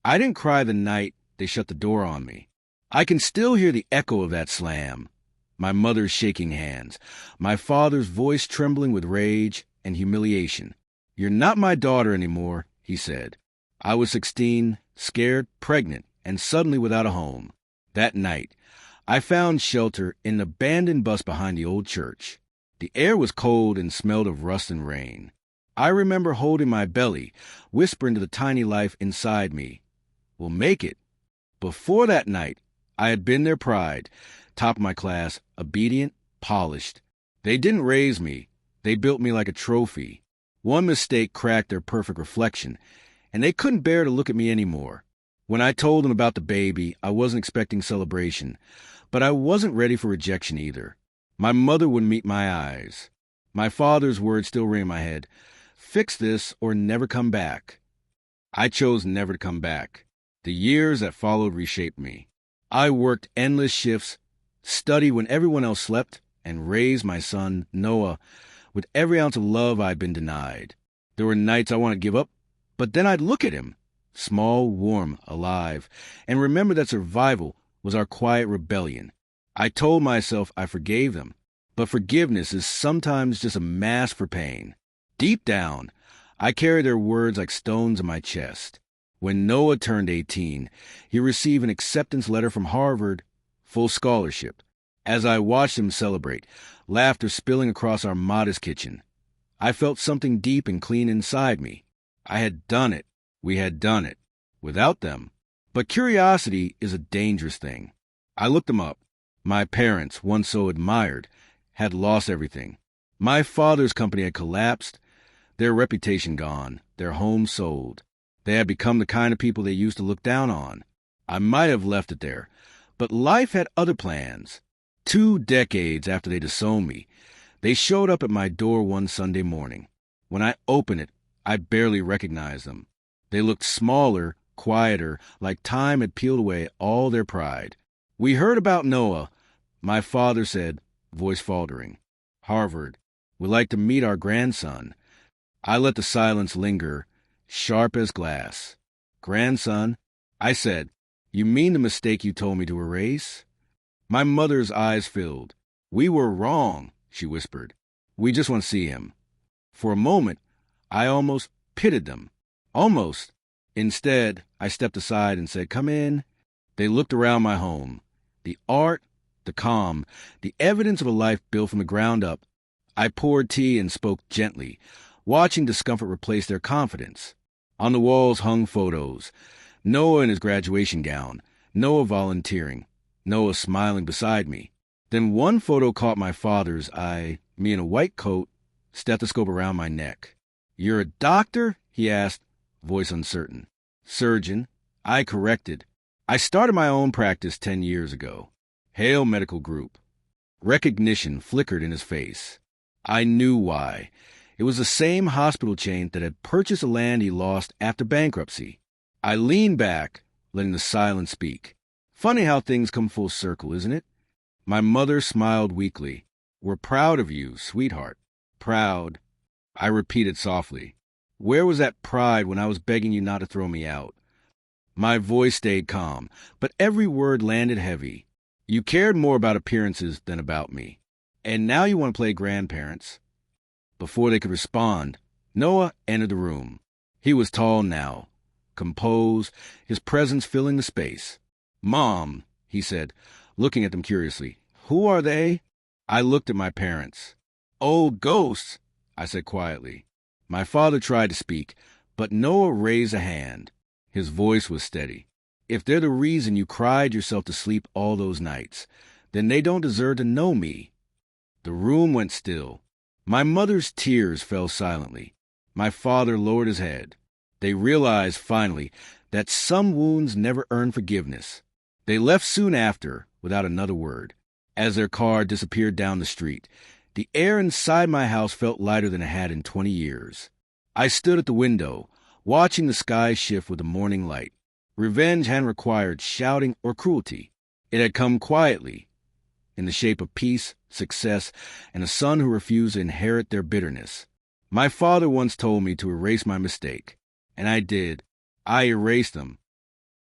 I didn't cry the night they shut the door on me. I can still hear the echo of that slam. My mother's shaking hands, my father's voice trembling with rage and humiliation. "You're not my daughter anymore," he said. I was 16, scared, pregnant, and suddenly without a home. That night, I found shelter in an abandoned bus behind the old church. The air was cold and smelled of rust and rain. I remember holding my belly, whispering to the tiny life inside me, "We'll make it." Before that night, I had been their pride, top of my class, obedient, polished. They didn't raise me. They built me like a trophy. One mistake cracked their perfect reflection, and they couldn't bear to look at me anymore. When I told them about the baby, I wasn't expecting celebration, but I wasn't ready for rejection either. My mother wouldn't meet my eyes. My father's words still ring in my head, "Fix this or never come back." I chose never to come back. The years that followed reshaped me. I worked endless shifts, studied when everyone else slept, and raised my son, Noah, with every ounce of love I'd been denied. There were nights I wanted to give up, but then I'd look at him, small, warm, alive, and remember that survival was our quiet rebellion. I told myself I forgave them, but forgiveness is sometimes just a mask for pain. Deep down, I carry their words like stones in my chest. When Noah turned 18, he received an acceptance letter from Harvard, full scholarship. As I watched him celebrate, laughter spilling across our modest kitchen, I felt something deep and clean inside me. I had done it. We had done it. Without them. But curiosity is a dangerous thing. I looked them up. My parents, once so admired, had lost everything. My father's company had collapsed, their reputation gone, their home sold. They had become the kind of people they used to look down on. I might have left it there, but life had other plans. 2 decades after they disowned me, they showed up at my door one Sunday morning. When I opened it, I barely recognized them. They looked smaller, quieter, like time had peeled away all their pride. "We heard about Noah," my father said, voice faltering. "Harvard. We'd like to meet our grandson." I let the silence linger, sharp as glass. "Grandson?" I said. "You mean the mistake you told me to erase?" My mother's eyes filled. "We were wrong," she whispered. "We just want to see him." For a moment, I almost pitied them. Almost. Instead, I stepped aside and said, "Come in." They looked around my home. The art, the calm, the evidence of a life built from the ground up. I poured tea and spoke gently, watching discomfort replace their confidence. On the walls hung photos. Noah in his graduation gown, Noah volunteering, Noah smiling beside me. Then one photo caught my father's eye, me in a white coat, stethoscope around my neck. "You're a doctor?" he asked, voice uncertain. "Surgeon," I corrected. "I started my own practice 10 years ago. Hale Medical Group." Recognition flickered in his face. I knew why. It was the same hospital chain that had purchased the land he lost after bankruptcy. I leaned back, letting the silence speak. Funny how things come full circle, isn't it? My mother smiled weakly. "We're proud of you, sweetheart." "Proud," I repeated softly. "Where was that pride when I was begging you not to throw me out?" My voice stayed calm, but every word landed heavy. "You cared more about appearances than about me. And now you want to play grandparents." Before they could respond, Noah entered the room. He was tall now, composed, his presence filling the space. "Mom," he said, looking at them curiously, "who are they?" I looked at my parents. "Oh, ghosts," I said quietly. My father tried to speak, but Noah raised a hand. His voice was steady. "If they're the reason you cried yourself to sleep all those nights, then they don't deserve to know me." The room went still. My mother's tears fell silently. My father lowered his head. They realized, finally, that some wounds never earn forgiveness. They left soon after, without another word. As their car disappeared down the street, the air inside my house felt lighter than it had in 20 years. I stood at the window, watching the sky shift with the morning light. Revenge hadn't required shouting or cruelty. It had come quietly, in the shape of peace, success, and a son who refused to inherit their bitterness. My father once told me to erase my mistake, and I did. I erased them.